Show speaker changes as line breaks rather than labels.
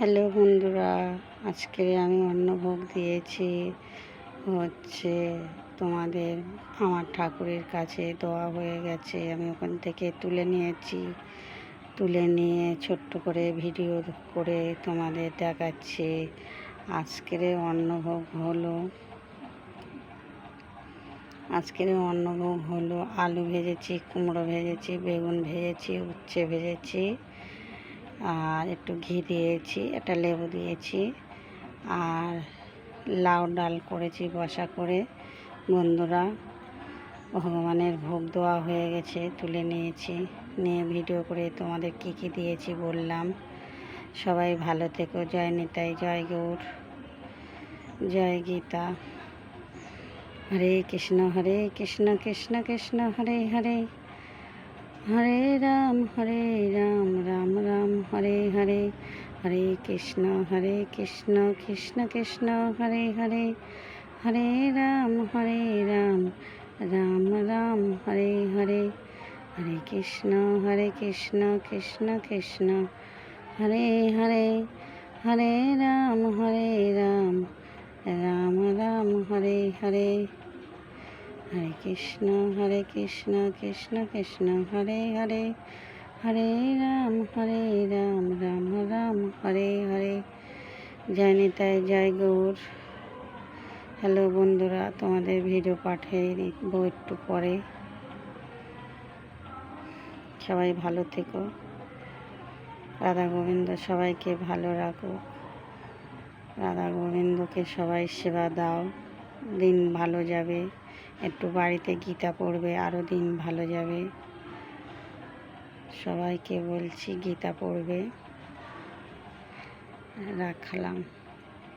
Hello বন্ধুরা, আজকে আমি অন্নভোগ দিয়েছি হচ্ছে তোমাদের আমার ঠাকুরের কাছে দেওয়া হয়ে গেছে। আমি ওখান থেকে তুলে নিয়েছি, তুলে নিয়ে ছোট্ট করে ভিডিও করে তোমাদের দেখাচ্ছি। আজকের অন্নভোগ হলো আলু ভেজেছি, কুমড়ো ভেজেছি, বেগুন ভেজেছি, উচ্ছে ভেজেছি, আর একটু ঘি দিয়েছি, একটা লেবু দিয়েছি, আর লাউ ডাল করেছি বসা করে। বন্ধুরা, ভগবানের ভোগ দেওয়া হয়ে গেছে, তুলে নিয়েছি, নিয়ে ভিডিও করে তোমাদের কী কী দিয়েছি বললাম। সবাই ভালো থেকো। জয় নিতাই, জয় গৌর, জয় গীতা। হরে কৃষ্ণ কৃষ্ণ কৃষ্ণ হরে হরে, হরে রাম রাম রাম হরে হরে, হরে কৃষ্ণ কৃষ্ণ কৃষ্ণ হরে হরে, হরে রাম রাম রাম হরে হরে, হরে কৃষ্ণ কৃষ্ণ কৃষ্ণ হরে হরে, হরে রাম রাম রাম হরে হরে, হরে কৃষ্ণ কৃষ্ণ কৃষ্ণ হরে হরে, হরে রাম রাম রাম হরে হরে। জয় নিতাই, জয় গৌর। হ্যালো বন্ধুরা, তোমাদের ভিডিও পাঠিয়ে দিব একটু পরে। সবাই ভালো থেকো। রাধা গোবিন্দ সবাইকে ভালো রাখো। রাধা গোবিন্দকে সবাই সেবা দাও, দিন ভালো যাবে। একটু বাড়িতে গীতা পড়বে, আরও দিন ভালো যাবে। সবাইকে বলছি গীতা পড়বে। রাখলাম।